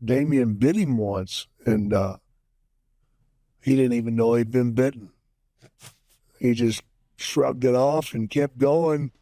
Damien bit him once, and he didn't even know he'd been bitten. He just shrugged it off and kept going.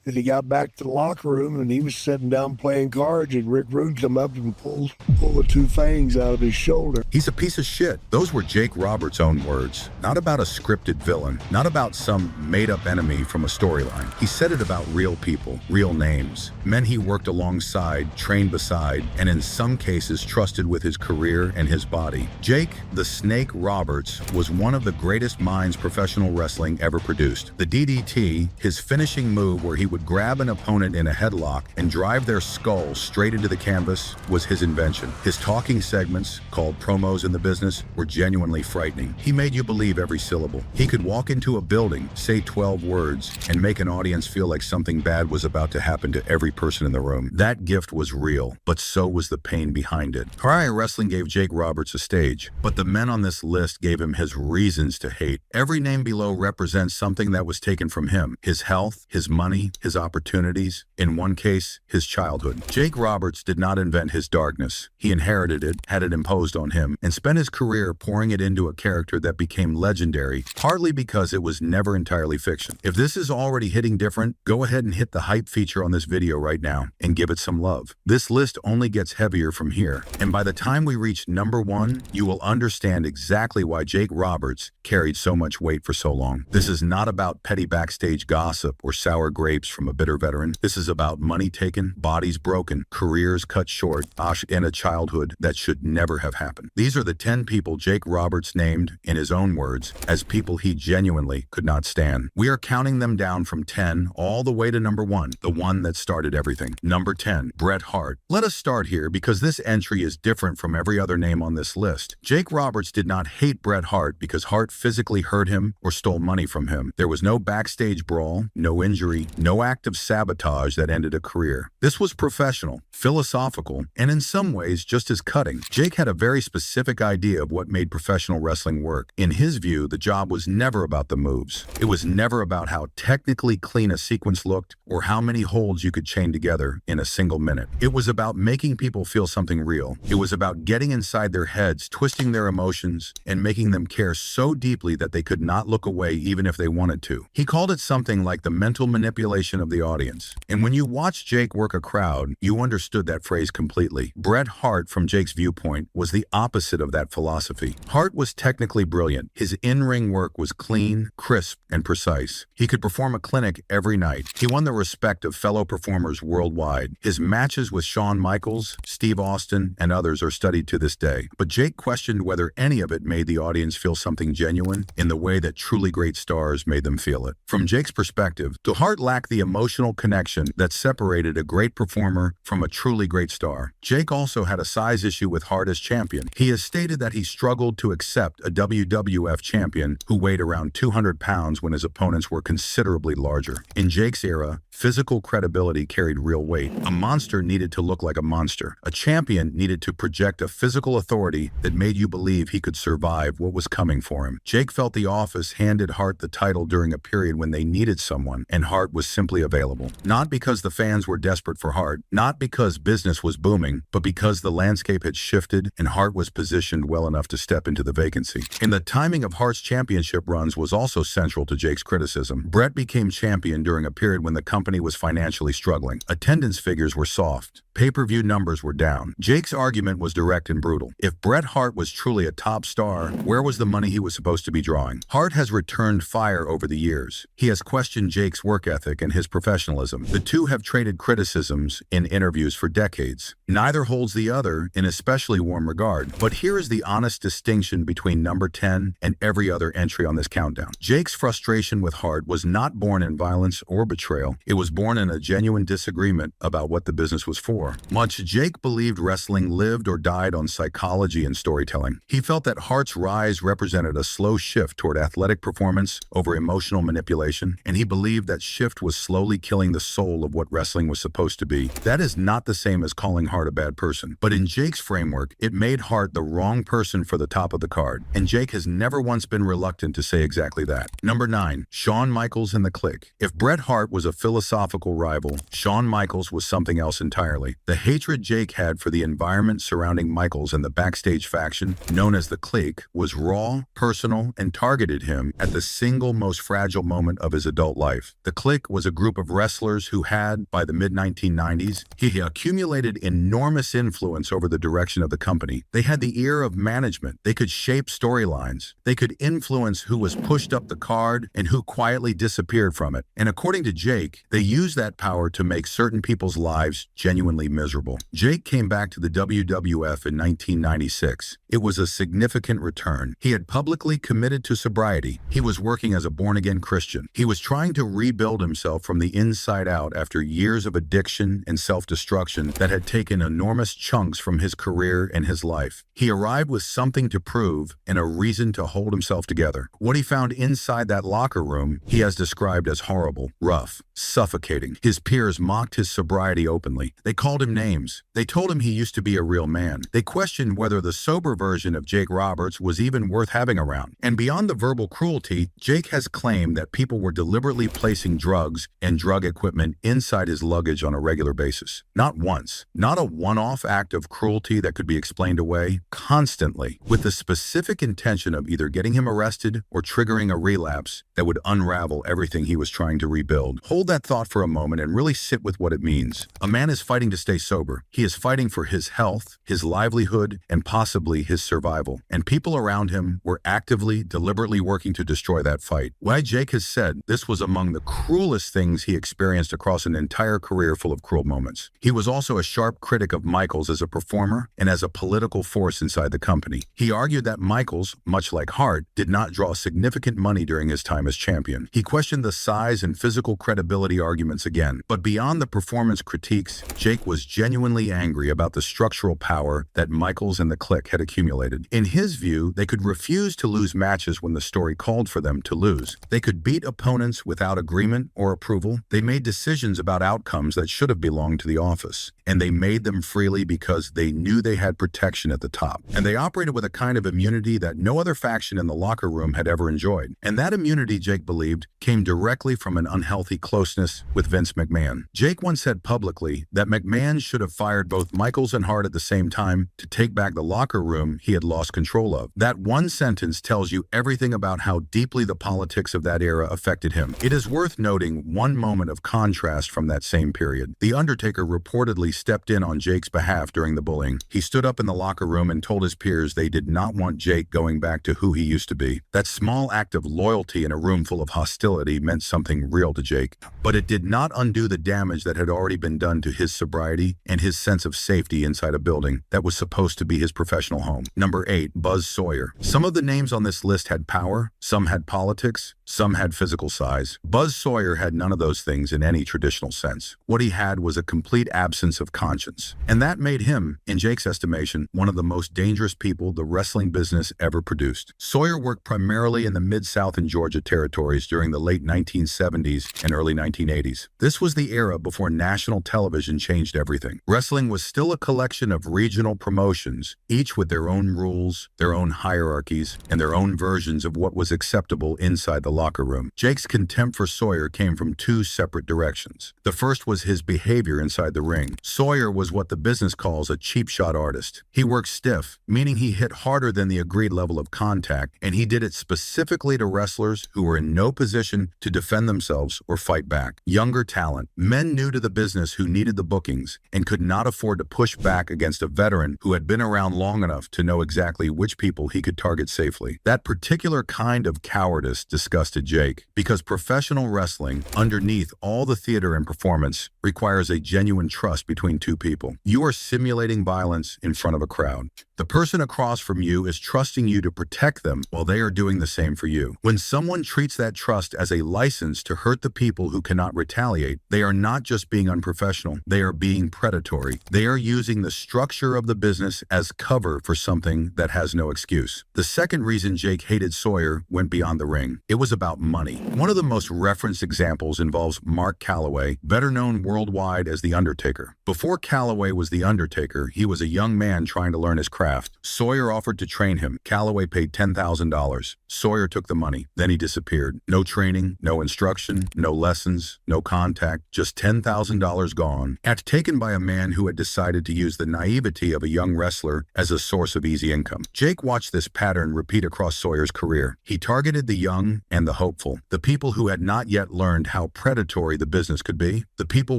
And he got back to the locker room, and he was sitting down playing cards, and Rick Rude come up and pull the two fangs out of his shoulder. He's a piece of shit. Those were Jake Roberts' own words. Not about a scripted villain, not about some made-up enemy from a storyline. He said it about real people, real names, men he worked alongside, trained beside, and in some cases trusted with his career and his body. Jake the Snake Roberts was one of the greatest minds professional wrestling ever produced. The DDT, his finishing move where he would grab an opponent in a headlock and drive their skull straight into the canvas, was his invention. His talking segments, called promos in the business, were genuinely frightening. He made you believe every syllable. He could walk into a building, say 12 words, and make an audience feel like something bad was about to happen to every person in the room. That gift was real, but so was the pain behind it. Pariah Wrestling gave Jake Roberts a stage, but the men on this list gave him his reasons to hate. Every name below represents something that was taken from him: his health, his money, his opportunities, in one case, his childhood. Jake Roberts did not invent his darkness. He inherited it, had it imposed on him, and spent his career pouring it into a character that became legendary, partly because it was never entirely fiction. If this is already hitting different, go ahead and hit the hype feature on this video right now and give it some love. This list only gets heavier from here, and by the time we reach number 1, you will understand exactly why Jake Roberts carried so much weight for so long. This is not about petty backstage gossip or sour grapes from a bitter veteran. This is about money taken, bodies broken, careers cut short, and a childhood that should never have happened. These are the 10 people Jake Roberts named, in his own words, as people he genuinely could not stand. We are counting them down from 10 all the way to number 1, the one that started everything. Number 10, Bret Hart. Let us start here because this entry is different from every other name on this list. Jake Roberts did not hate Bret Hart because Hart physically hurt him or stole money from him. There was no backstage brawl, no injury, no act of sabotage that ended a career. This was professional, philosophical, and in some ways just as cutting. Jake had a very specific idea of what made professional wrestling work. In his view, the job was never about the moves. It was never about how technically clean a sequence looked or how many holds you could chain together in a single minute. It was about making people feel something real. It was about getting inside their heads, twisting their emotions, and making them care so deeply that they could not look away even if they wanted to. He called it something like the mental manipulation of the audience. And when you watched Jake work a crowd, you understood that phrase completely. Bret Hart, from Jake's viewpoint, was the opposite of that philosophy. Hart was technically brilliant. His in-ring work was clean, crisp, and precise. He could perform a clinic every night. He won the respect of fellow performers worldwide. His matches with Shawn Michaels, Steve Austin, and others are studied to this day. But Jake questioned whether any of it made the audience feel something genuine in the way that truly great stars made them feel it. From Jake's perspective, the Hart lacked the emotional connection that separated a great performer from a truly great star. Jake also had a size issue with Hart as champion. He has stated that he struggled to accept a WWF champion who weighed around 200 pounds when his opponents were considerably larger. In Jake's era, physical credibility carried real weight. A monster needed to look like a monster. A champion needed to project a physical authority that made you believe he could survive what was coming for him. Jake felt the office handed Hart the title during a period when they needed someone, and Hart was simply available. Not because the fans were desperate for Hart, not because business was booming, but because the landscape had shifted and Hart was positioned well enough to step into the vacancy. And the timing of Hart's championship runs was also central to Jake's criticism. Bret became champion during a period when the company was financially struggling. Attendance figures were soft. Pay-per-view numbers were down. Jake's argument was direct and brutal. If Bret Hart was truly a top star, where was the money he was supposed to be drawing? Hart has returned fire over the years. He has questioned Jake's work ethic and his professionalism. The two have traded criticisms in interviews for decades. Neither holds the other in especially warm regard. But here is the honest distinction between number 10 and every other entry on this countdown. Jake's frustration with Hart was not born in violence or betrayal. It was born in a genuine disagreement about what the business was for. Much Jake believed wrestling lived or died on psychology and storytelling. He felt that Hart's rise represented a slow shift toward athletic performance over emotional manipulation, and he believed that shift was slowly killing the soul of what wrestling was supposed to be. That is not the same as calling Hart a bad person, but in Jake's framework, it made Hart the wrong person for the top of the card, and Jake has never once been reluctant to say exactly that. Number 9, Shawn Michaels and The Click. If Bret Hart was a philosophical rival, Shawn Michaels was something else entirely. The hatred Jake had for the environment surrounding Michaels and the backstage faction, known as The Click, was raw, personal, and targeted him at the single most fragile moment of his adult life. The Click was a group of wrestlers who had, by the mid-1990s, he accumulated enormous influence over the direction of the company. They had the ear of management. They could shape storylines. They could influence who was pushed up the card and who quietly disappeared from it. And according to Jake, they used that power to make certain people's lives genuinely miserable. Jake came back to the WWF in 1996. It was a significant return. He had publicly committed to sobriety. He was working as a born-again Christian. He was trying to rebuild himself from the inside out after years of addiction and self-destruction that had taken enormous chunks from his career and his life. He arrived with something to prove and a reason to hold himself together. What he found inside that locker room, he has described as horrible, rough, suffocating. His peers mocked his sobriety openly. They called him names. They told him he used to be a real man. They questioned whether the sober version of Jake Roberts was even worth having around. And beyond the verbal cruelty, Jake has claimed that people were deliberately placing drugs and drug equipment inside his luggage on a regular basis. Not once. Not a one-off act of cruelty that could be explained away. Constantly. With the specific intention of either getting him arrested or triggering a relapse that would unravel everything he was trying to rebuild. Hold that thought for a moment and really sit with what it means. A man is fighting to stay sober. He is fighting for his health, his livelihood, and possibly his survival. And people around him were actively, deliberately working to destroy that fight. Why Jake has said this was among the cruelest things he experienced across an entire career full of cruel moments. He was also a sharp critic of Michaels as a performer and as a political force inside the company. He argued that Michaels, much like Hart, did not draw significant money during his time as champion. He questioned the size and physical credibility arguments again. But beyond the performance critiques, Jake was genuinely angry about the structural power that Michaels and the Click had accumulated. In his view, they could refuse to lose matches when the story called for them to lose. They could beat opponents without agreement or approval. They made decisions about outcomes that should have belonged to the office. And they made them freely because they knew they had protection at the top. And they operated with a kind of immunity that no other faction in the locker room had ever enjoyed. And that immunity, Jake believed, came directly from an unhealthy closeness with Vince McMahon. Jake once said publicly that McMahon should have fired both Michaels and Hart at the same time to take back the locker room he had lost control of. That one sentence tells you everything about how deeply the politics of that era affected him. It is worth noting one moment of contrast from that same period. The Undertaker reportedly stepped in on Jake's behalf during the bullying. He stood up in the locker room and told his peers they did not want Jake going back to who he used to be. That small act of loyalty in a room full of hostility meant something real to Jake, but it did not undo the damage that had already been done to his sobriety and his sense of safety inside a building that was supposed to be his professional home. Number 8, Buzz Sawyer. Some of the names on this list had power, some had politics, some had physical size. Buzz Sawyer had none of those things in any traditional sense. What he had was a complete absence of conscience. And that made him, in Jake's estimation, one of the most dangerous people the wrestling business ever produced. Sawyer worked primarily in the Mid-South and Georgia territories during the late 1970s and early 1980s. This was the era before national television changed everything. Wrestling was still a collection of regional promotions, each with their own rules, their own hierarchies, and their own versions of what was acceptable inside the locker room. Jake's contempt for Sawyer came from two separate directions. The first was his behavior inside the ring. Sawyer was what the business calls a cheap shot artist. He worked stiff, meaning he hit harder than the agreed level of contact, and he did it specifically to wrestlers who were in no position to defend themselves or fight back. Younger talent, men new to the business who needed the bookings and could not afford to push back against a veteran who had been around long enough to know exactly which people he could target safely. That particular kind of cowardice disgusted Jake, because professional wrestling, underneath all the theater and performance, requires a genuine trust between two people. You are simulating violence in front of a crowd. The person across from you is trusting you to protect them while they are doing the same for you. When someone treats that trust as a license to hurt the people who cannot retaliate, they are not just being unprofessional, they are being predatory. They are using the structure of the business as cover for something that has no excuse. The second reason Jake hated Sawyer went beyond the ring. It was about money. One of the most referenced examples involves Mark Calloway, better known worldwide as The Undertaker. Before Calloway was The Undertaker, he was a young man trying to learn his craft. Sawyer offered to train him. Calloway paid $10,000. Sawyer took the money. Then he disappeared. No training, no instruction, no lessons, no contact, just $10,000 gone. After taking taken by a man who had decided to use the naivety of a young wrestler as a source of easy income. Jake watched this pattern repeat across Sawyer's career. He targeted the young and the hopeful, the people who had not yet learned how predatory the business could be, the people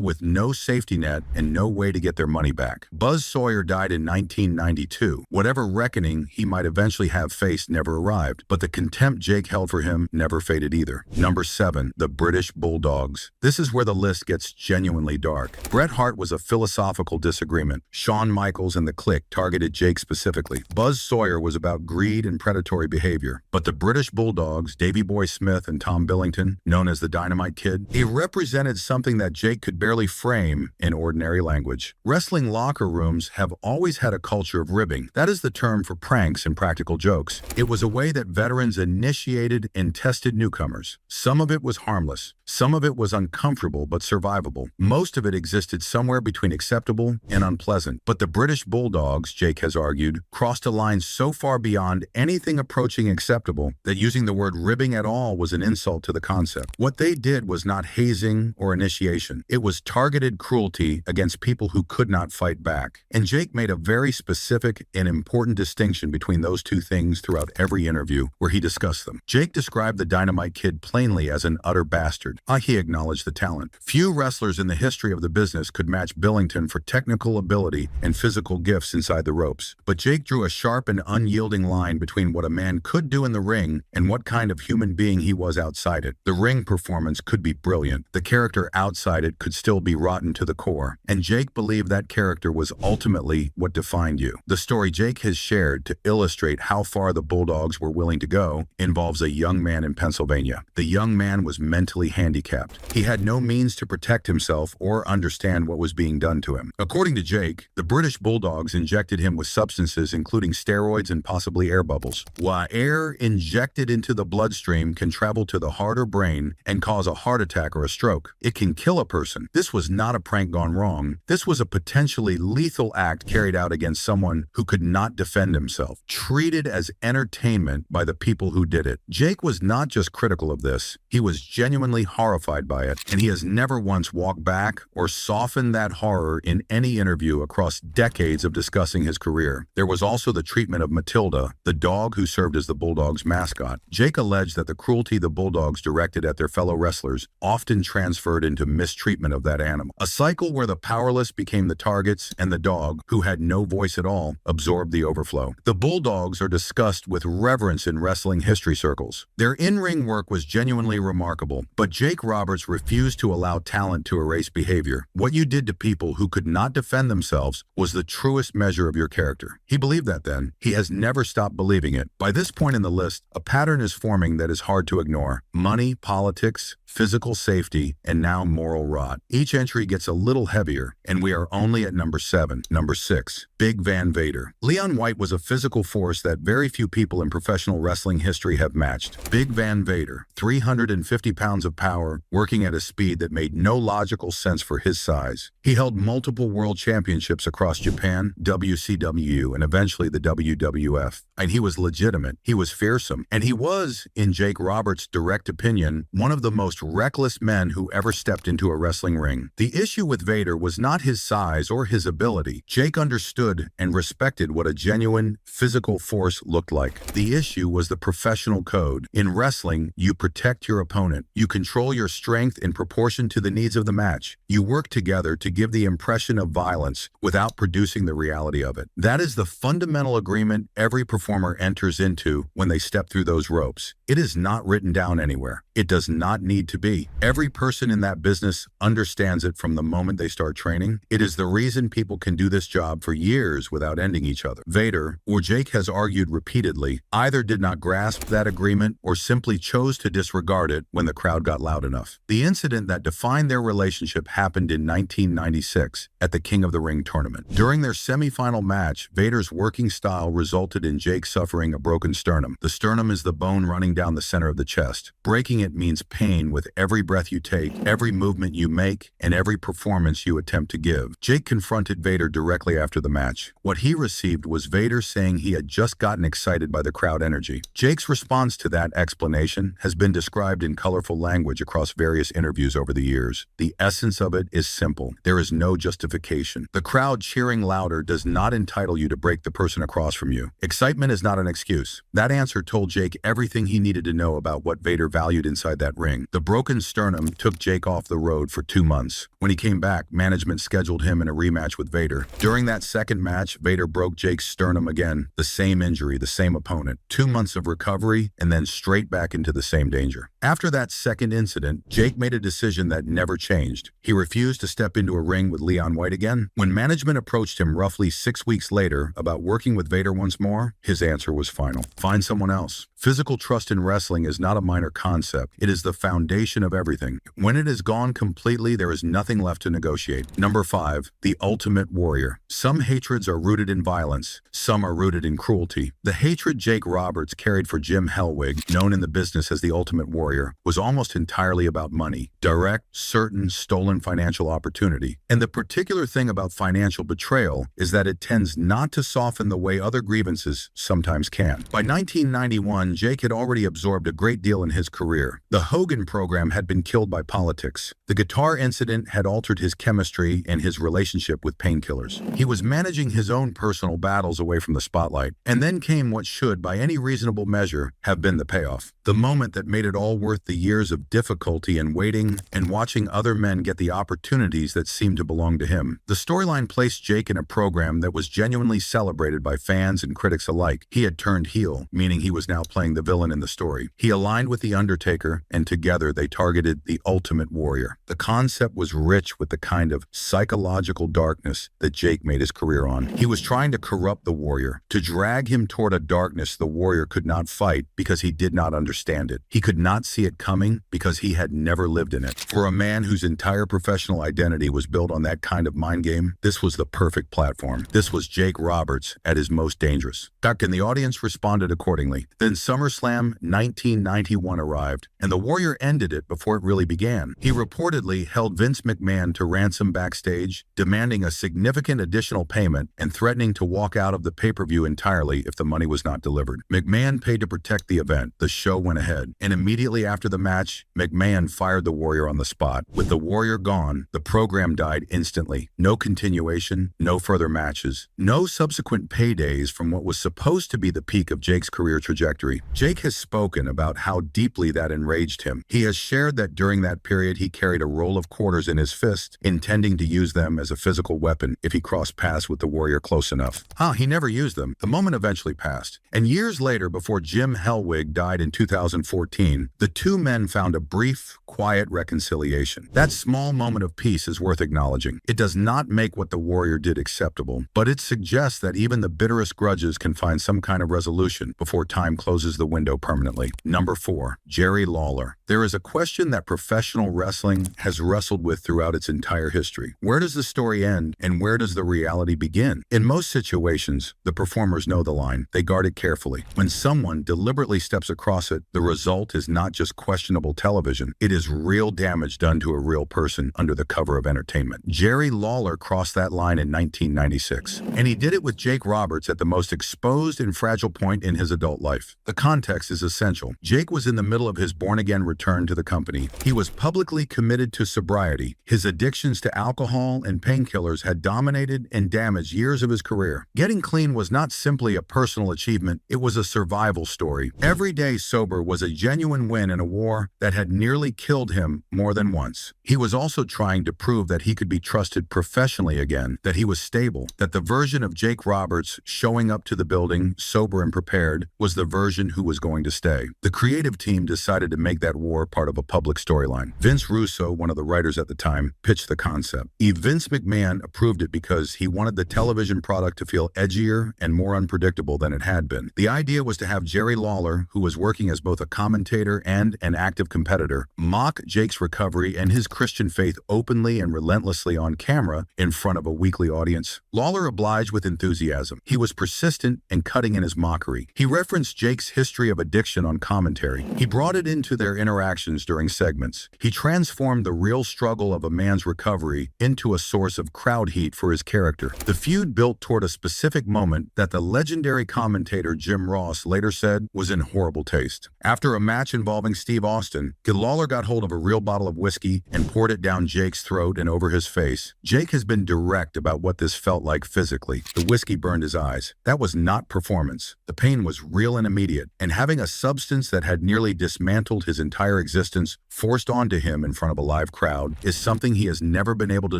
with no safety net and no way to get their money back. Buzz Sawyer died in 1992. Whatever reckoning he might eventually have faced never arrived, but the contempt Jake held for him never faded either. Number 7. The British Bulldogs. This is where the list gets genuinely dark. Bret Hart was a philosophical disagreement. Shawn Michaels and The Click targeted Jake specifically. Buzz Sawyer was about greed and predatory behavior. But the British Bulldogs, Davey Boy Smith and Tom Billington, known as the Dynamite Kid, he represented something that Jake could barely frame in ordinary language. Wrestling locker rooms have always had a culture of ribbing. That is the term for pranks and practical jokes. It was a way that veterans initiated and tested newcomers. Some of it was harmless. Some of it was uncomfortable but survivable. Most of it existed somewhere between acceptable and unpleasant. But the British Bulldogs, Jake has argued, crossed a line so far beyond anything approaching acceptable that using the word ribbing at all was an insult to the concept. What they did was not hazing or initiation. It was targeted cruelty against people who could not fight back. And Jake made a very specific and important distinction between those two things throughout every interview where he discussed them. Jake described the Dynamite Kid plainly as an utter bastard. He acknowledged the talent. Few wrestlers in the history of the business could match Billington for technical ability and physical gifts inside the ropes. But Jake drew a sharp and unyielding line between what a man could do in the ring and what kind of human being he was outside it. The ring performance could be brilliant. The character outside it could still be rotten to the core. And Jake believed that character was ultimately what defined you. The story Jake has shared to illustrate how far the Bulldogs were willing to go involves a young man in Pennsylvania. The young man was mentally handicapped. He had no means to protect himself or understand what was being done to him. According to Jake, the British Bulldogs injected him with substances including steroids and possibly air bubbles. While air injected into the bloodstream can travel to the heart or brain and cause a heart attack or a stroke, it can kill a person. This was not a prank gone wrong. This was a potentially lethal act carried out against someone who could not defend himself, treated as entertainment by the people who did it. Jake was not just critical of this, he was genuinely horrified by it, and he has never once walked back or softened that horror in any interview across decades of discussing his career. There was also the treatment of Matilda, the dog who served as the Bulldogs' mascot. Jake alleged that the cruelty the Bulldogs directed at their fellow wrestlers often transferred into mistreatment of that animal. A cycle where the powerless became the targets and the dog, who had no voice at all, absorbed the overflow. The Bulldogs are discussed with reverence in wrestling history circles. Their in-ring work was genuinely remarkable, but Jake Roberts refused to allow talent to erase behavior. What you did to people who could not defend themselves was the truest measure of your character. He believed that then. He has never stopped believing it. By this point in the list, a pattern is forming that is hard to ignore. Money, politics, physical safety, and now moral rot. Each entry gets a little heavier, and we are only at number 7. Number 6. Big Van Vader. Leon White was a physical force that very few people in professional wrestling history have matched. Big Van Vader, 350 pounds of power, working at a speed that made no logical sense for his size. He held multiple world championships across Japan, WCW, and eventually the WWF. And he was legitimate, he was fearsome, and he was, in Jake Roberts' direct opinion, one of the most reckless men who ever stepped into a wrestling ring. The issue with Vader was not his size or his ability. Jake understood and respected what a genuine physical force looked like. The issue was the professional code. In wrestling, you protect your opponent. You control your strength in proportion to the needs of the match. You work together to give the impression of violence without producing the reality of it. That is the fundamental agreement every performer enters into when they step through those ropes. It is not written down anywhere. It does not need to be. Every person in that business understands it from the moment they start training. It is the reason people can do this job for years without ending each other. Vader, or Jake has argued repeatedly, either did not grasp that agreement or simply chose to disregard it when the crowd got loud enough. The incident that defined their relationship happened in 1996 at the King of the Ring tournament. During their semifinal match, Vader's working style resulted in Jake suffering a broken sternum. The sternum is the bone running down the center of the chest. Breaking it means pain with every breath you take, every movement you make, and every performance you attempt to give. Jake confronted Vader directly after the match. What he received was Vader saying he had just gotten excited by the crowd energy. Jake's response to that explanation has been described in colorful language across various interviews over the years. The essence of it is simple. There is no justification. The crowd cheering louder does not entitle you to break the person across from you. Excitement is not an excuse. That answer told Jake everything he needed to know about what Vader valued inside that ring. The broken sternum took Jake off the road for 2 months. When he came back, management scheduled him in a rematch with Vader. During that second match, Vader broke Jake's sternum again. The same injury, the same opponent. 2 months of recovery, and then straight back into the same danger. After that second incident, Jake made a decision that never changed. He refused to step into a ring with Leon White again. When management approached him roughly 6 weeks later about working with Vader once more, his answer was final. Find someone else. Physical trust in wrestling is not a minor concept. It is the foundation of everything. When it is gone completely, there is nothing left to negotiate. Number 5, the ultimate warrior. Some hatreds are rooted in violence. Some are rooted in cruelty. The hatred Jake Roberts carried for Jim Hellwig, known in the business as the Ultimate Warrior, was almost entirely about money. Direct, certain, stolen financial opportunity. And the particular thing about financial betrayal is that it tends not to soften the way other grievances sometimes can. By 1991, Jake had already absorbed a great deal in his career. The Hogan program had been killed by politics. The guitar incident had altered his chemistry and his relationship with painkillers. He was managing his own personal battles away from the spotlight. And then came what should, by any reasonable measure, have been the payoff. The moment that made it all worth the years of difficulty and waiting and watching other men get the opportunities that seemed to belong to him. The storyline placed Jake in a program that was genuinely celebrated by fans and critics alike. He had turned heel, meaning he was now playing the villain in the story. He aligned with The Undertaker, and together they targeted the Ultimate Warrior. The concept was rich with the kind of psychological darkness that Jake made his career on. He was trying to corrupt the Warrior, to drag him toward a darkness the Warrior could not fight because he did not understand it. He could not see it coming because he had never lived in it. For a man whose entire professional identity was built on that kind of mind game, this was the perfect platform. This was Jake Roberts at his most dangerous. And the audience responded accordingly. Then SummerSlam 1991 arrived, and the Warrior ended it before it really began. He reportedly held Vince McMahon to ransom backstage, demanding a significant additional payment and threatening to walk out of the pay-per-view entirely if the money was not delivered. McMahon paid to protect the event. The show went ahead, and immediately after the match, McMahon fired the Warrior on the spot. With the Warrior gone, the program died instantly. No continuation, no further matches, no subsequent paydays from what was supposed to be the peak of Jake's career trajectory. Jake has spoken about how deeply that enraged him. He has shared that during that period he carried a roll of quarters in his fist, intending to use them as a physical weapon if he crossed paths with the Warrior close enough. He never used them. The moment eventually passed. And years later, before Jim Hellwig died in 2014, the two men found a brief, quiet reconciliation. That small moment of peace is worth acknowledging. It does not make what the Warrior did acceptable, but it suggests that even the bitterest grudges can find some kind of resolution before time closes the window permanently. Number 4, Jerry Lawler. There is a question that professional wrestling has wrestled with throughout its entire history. Where does the story end, and where does the reality begin? In most situations, the performers know the line. They guard it carefully. When someone deliberately steps across it, the result is not just questionable television. It is real damage done to a real person under the cover of entertainment. Jerry Lawler crossed that line in 1996, and he did it with Jake Roberts at the most exposed and fragile point in his adult life. The context is essential. Jake was in the middle of his born-again return to the company. He was publicly committed to sobriety. His addictions to alcohol and painkillers had dominated and damaged years of his career. Getting clean was not simply a personal achievement, it was a survival story. Every day sober was a genuine win in a war that had nearly killed him more than once. He was also trying to prove that he could be trusted professionally again, that he was stable, that the version of Jake Roberts showing up to the building, sober and prepared, was the version who was going to stay. The creative team decided to make that war part of a public storyline. Vince Russo, one of the writers at the time, pitched the concept. Vince McMahon approved it because he wanted the television product to feel edgier and more unpredictable than it had been. The idea was to have Jerry Lawler, who was working as both a commentator and an active competitor, mock Jake's recovery and his Christian faith openly and relentlessly on camera in front of a weekly audience. Lawler obliged with enthusiasm. He was persistent and cutting in his mockery. He referenced Jake's history of addiction on commentary. He brought it into their interaction interactions during segments. He transformed the real struggle of a man's recovery into a source of crowd heat for his character. The feud built toward a specific moment that the legendary commentator Jim Ross later said was in horrible taste. After a match involving Steve Austin, Lawler got hold of a real bottle of whiskey and poured it down Jake's throat and over his face. Jake has been direct about what this felt like physically. The whiskey burned his eyes. That was not performance. The pain was real and immediate, and having a substance that had nearly dismantled his entire existence forced onto him in front of a live crowd is something he has never been able to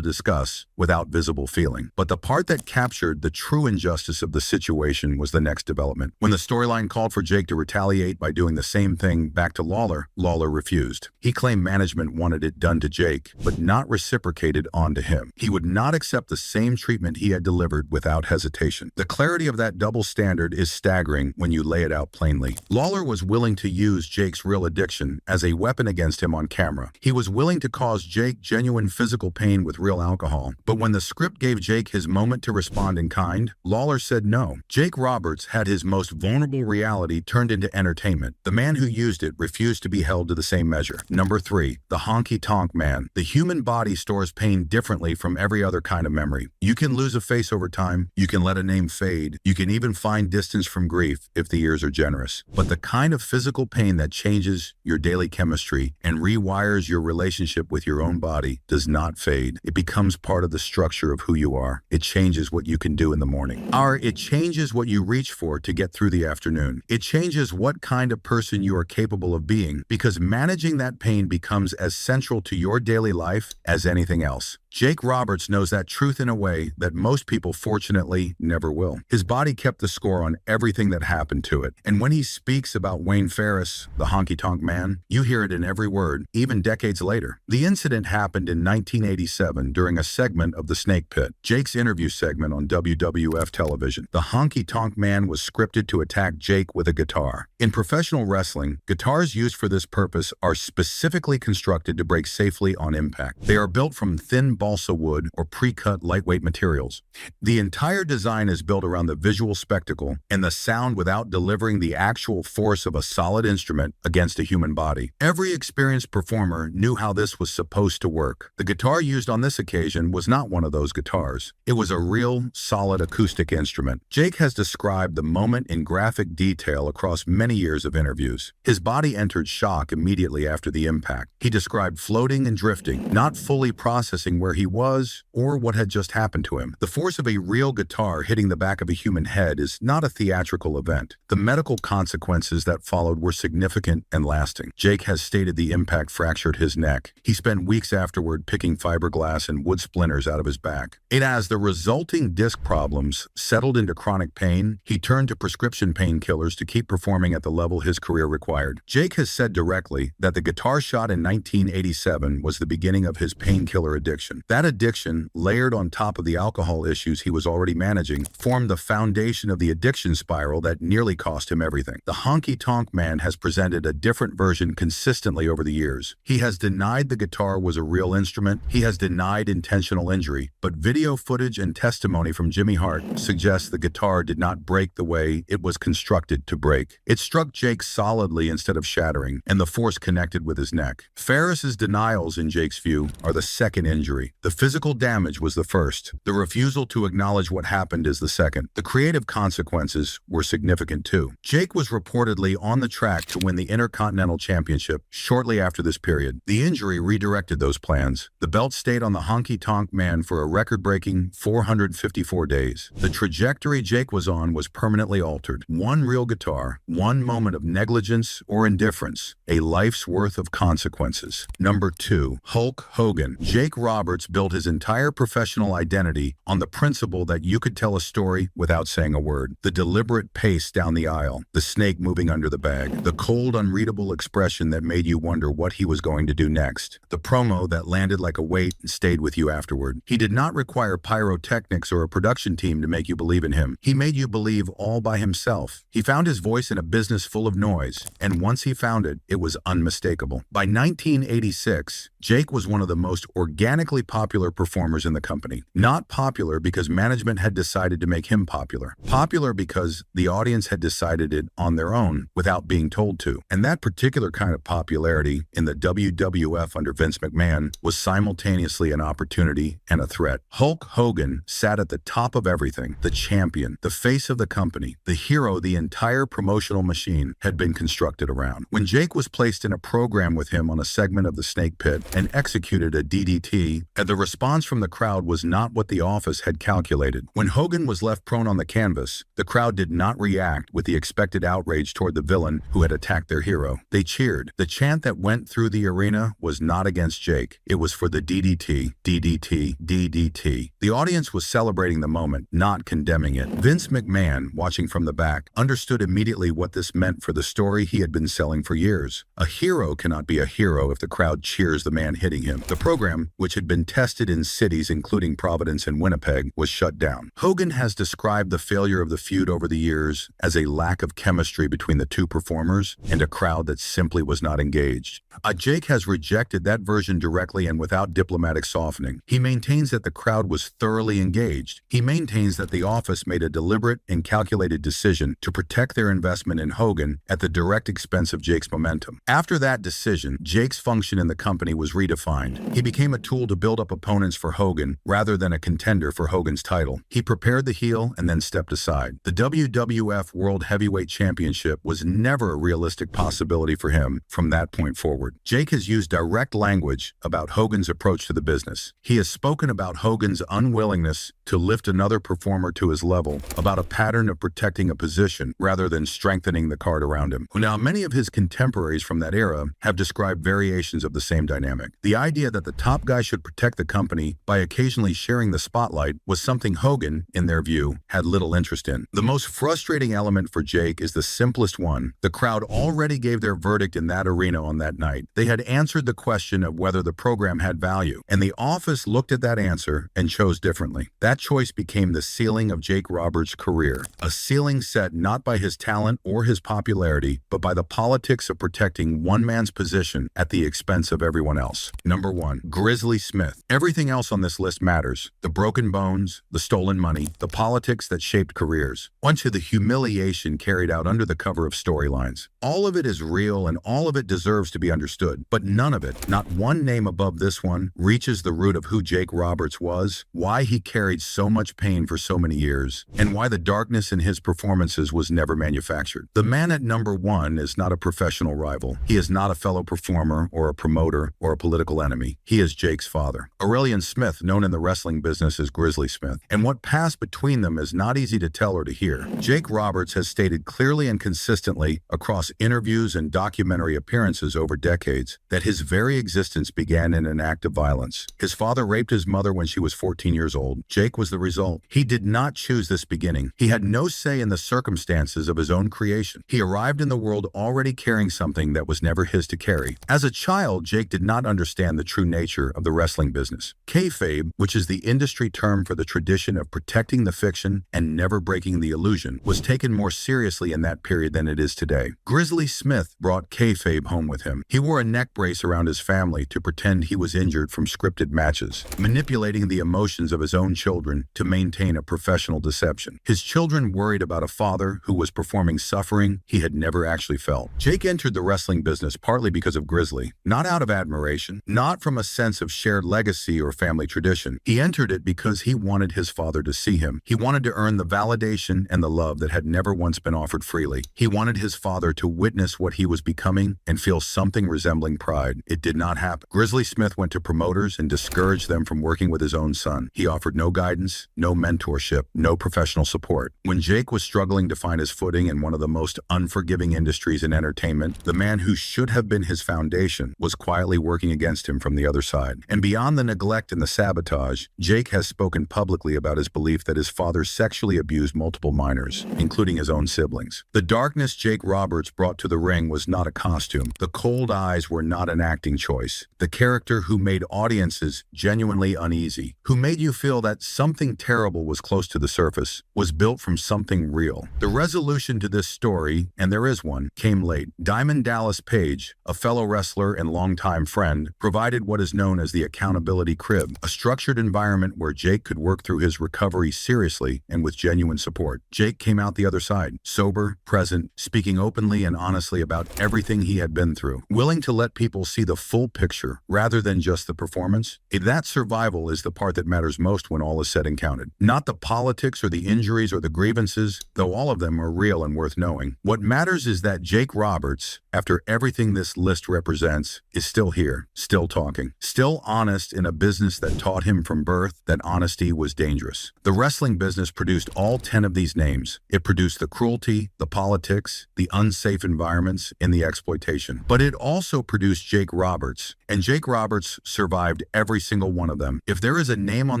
discuss without visible feeling. But the part that captured the true injustice of the situation was the next development. When the storyline called for Jake to retaliate by doing the same thing back to Lawler, Lawler refused. He claimed management wanted it done to Jake, but not reciprocated onto him. He would not accept the same treatment he had delivered without hesitation. The clarity of that double standard is staggering when you lay it out plainly. Lawler was willing to use Jake's real addiction as a weapon against him on camera. He was willing to cause Jake genuine physical pain with real alcohol. But when the script gave Jake his moment to respond in kind, Lawler said no. Jake Roberts had his most vulnerable reality turned into entertainment. The man who used it refused to be held to the same measure. Number 3, the Honky Tonk Man. The human body stores pain differently from every other kind of memory. You can lose a face over time. You can let a name fade. You can even find distance from grief if the years are generous. But the kind of physical pain that changes your daily chemistry and rewires your relationship with your own body does not fade. It becomes part of the structure of who you are. It changes what you can do in the morning. It changes what you reach for to get through the afternoon. It changes what kind of person you are capable of being, because managing that pain becomes as central to your daily life as anything else. Jake Roberts knows that truth in a way that most people, fortunately, never will. His body kept the score on everything that happened to it. And when he speaks about Wayne Ferris, the Honky Tonk Man, you hear it in every word, even decades later. The incident happened in 1987 during a segment of The Snake Pit, Jake's interview segment on WWF television. The Honky Tonk Man was scripted to attack Jake with a guitar. In professional wrestling, guitars used for this purpose are specifically constructed to break safely on impact. They are built from thin balsa wood or pre-cut lightweight materials. The entire design is built around the visual spectacle and the sound without delivering the actual force of a solid instrument against a human body. Every experienced performer knew how this was supposed to work. The guitar used on this occasion was not one of those guitars. It was a real, solid acoustic instrument. Jake has described the moment in graphic detail across many years of interviews. His body entered shock immediately after the impact. He described floating and drifting, not fully processing where he was or what had just happened to him. The force of a real guitar hitting the back of a human head is not a theatrical event. The medical consequences that followed were significant and lasting. Jake has stated the impact fractured his neck. He spent weeks afterward picking fiberglass and wood splinters out of his back. As the resulting disc problems settled into chronic pain, he turned to prescription painkillers to keep performing at the level his career required. Jake has said directly that the guitar shot in 1987 was the beginning of his painkiller addiction. That addiction, layered on top of the alcohol issues he was already managing, formed the foundation of the addiction spiral that nearly cost him everything. The Honky Tonk Man has presented a different version consistently over the years. He has denied the guitar was a real instrument. He has denied intentional injury. But video footage and testimony from Jimmy Hart suggests the guitar did not break the way it was constructed to break. It struck Jake solidly instead of shattering, and the force connected with his neck. Ferris's denials, in Jake's view, are the second injury. The physical damage was the first. The refusal to acknowledge what happened is the second. The creative consequences were significant too. Jake was reportedly on the track to win the Intercontinental Championship shortly after this period. The injury redirected those plans. The belt stayed on the Honky Tonk Man for a record-breaking 454 days. The trajectory Jake was on was permanently altered. One real guitar, one moment of negligence or indifference, a life's worth of consequences. Number 2, Hulk Hogan. Jake Roberts built his entire professional identity on the principle that you could tell a story without saying a word. The deliberate pace down the aisle, the snake moving under the bag, the cold, unreadable expression that made you wonder what he was going to do next, the promo that landed like a weight and stayed with you afterward. He did not require pyrotechnics or a production team to make you believe in him. He made you believe all by himself. He found his voice in a business full of noise, and once he found it, it was unmistakable. By 1986, Jake was one of the most organically popular performers in the company. Not popular because management had decided to make him popular. Popular because the audience had decided it on their own without being told to. And that particular kind kind of popularity in the WWF under Vince McMahon was simultaneously an opportunity and a threat. Hulk Hogan sat at the top of everything, the champion, the face of the company, the hero the entire promotional machine had been constructed around. When Jake was placed in a program with him on a segment of the Snake Pit and executed a DDT, the response from the crowd was not what the office had calculated. When Hogan was left prone on the canvas, the crowd did not react with the expected outrage toward the villain who had attacked their hero. They cheered. The chant that went through the arena was not against Jake. It was for the DDT, DDT, DDT. The audience was celebrating the moment, not condemning it. Vince McMahon, watching from the back, understood immediately what this meant for the story he had been selling for years. A hero cannot be a hero if the crowd cheers the man hitting him. The program, which had been tested in cities including Providence and Winnipeg, was shut down. Hogan has described the failure of the feud over the years as a lack of chemistry between the two performers and a crowd that simply was not engaged. Jake has rejected that version directly and without diplomatic softening. He maintains that the crowd was thoroughly engaged. He maintains that the office made a deliberate and calculated decision to protect their investment in Hogan at the direct expense of Jake's momentum. After that decision, Jake's function in the company was redefined. He became a tool to build up opponents for Hogan rather than a contender for Hogan's title. He prepared the heel and then stepped aside. The WWF World Heavyweight Championship was never a realistic possibility for him from that point forward. Jake has used direct language about Hogan's approach to the business. He has spoken about Hogan's unwillingness to lift another performer to his level, about a pattern of protecting a position rather than strengthening the card around him. Now, many of his contemporaries from that era have described variations of the same dynamic. The idea that the top guy should protect the company by occasionally sharing the spotlight was something Hogan, in their view, had little interest in. The most frustrating element for Jake is the simplest one. The crowd already gave their verdict in that arena on that night. They had answered the question of whether the program had value, and the office looked at that answer and chose differently. That choice became the ceiling of Jake Roberts' career, a ceiling set not by his talent or his popularity, but by the politics of protecting one man's position at the expense of everyone else. Number 1, Grizzly Smith. Everything else on this list matters. The broken bones, the stolen money, the politics that shaped careers, onto the humiliation carried out under the cover of storylines. All of it is real and all of it deserves to be understood, but none of it, not one name above this one, reaches the root of who Jake Roberts was, why he carried so much pain for so many years, and why the darkness in his performances was never manufactured. The man at number 1 is not a professional rival. He is not a fellow performer or a promoter or a political enemy. He is Jake's father. Aurelian Smith, known in the wrestling business as Grizzly Smith, and what passed between them is not easy to tell or to hear. Jake Roberts has stated clearly and consistently across interviews and documentary appearances over decades that his very existence began in an act of violence. His father raped his mother when she was 14 years old. Jake was the result. He did not choose this beginning. He had no say in the circumstances of his own creation. He arrived in the world already carrying something that was never his to carry. As a child, Jake did not understand the true nature of the wrestling business. Kayfabe, which is the industry term for the tradition of protecting the fiction and never breaking the illusion, was taken more seriously in that period than it is today. Grizzly Smith brought kayfabe home with him. He wore a neck brace around his family to pretend he was injured from scripted matches, manipulating the emotions of his own children to maintain a professional deception. His children worried about a father who was performing suffering he had never actually felt. Jake entered the wrestling business partly because of Grizzly, not out of admiration, not from a sense of shared legacy or family tradition. He entered it because he wanted his father to see him. He wanted to earn the validation and the love that had never once been offered freely. He wanted his father to witness what he was becoming and feel something resembling pride. It did not happen. Grizzly Smith went to promoters and discouraged them from working with his own son. He offered no guidance, no mentorship, no professional support. When Jake was struggling to find his footing in one of the most unforgiving industries in entertainment, the man who should have been his foundation was quietly working against him from the other side. And beyond the neglect and the sabotage, Jake has spoken publicly about his belief that his father sexually abused multiple minors, including his own siblings. The darkness Jake Roberts brought to the ring was not a costume. The cold eyes were not an acting choice. The character who made audiences genuinely uneasy, who made you feel that something terrible was close to the surface, was built from something real. The resolution to this story, and there is one, came late. Diamond Dallas Page, a fellow wrestler and longtime friend, provided what is known as the accountability crib, a structured environment where Jake could work through his recovery seriously and with genuine support. Jake came out the other side, sober, present, speaking openly and honestly about everything everything he had been through, willing to let people see the full picture rather than just the performance. That survival is the part that matters most when all is said and counted. Not the politics or the injuries or the grievances, though all of them are real and worth knowing. What matters is that Jake Roberts, after everything this list represents, is still here, still talking, still honest in a business that taught him from birth that honesty was dangerous. The wrestling business produced all 10 of these names. It produced the cruelty, the politics, the unsafe environments, and the exploitation. But it also produced Jake Roberts, and Jake Roberts survived every single one of them. If there is a name on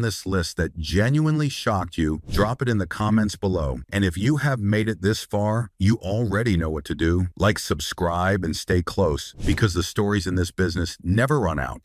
this list that genuinely shocked you, drop it in the comments below. And if you have made it this far, you already know what to do. Like, subscribe, and stay close, because the stories in this business never run out.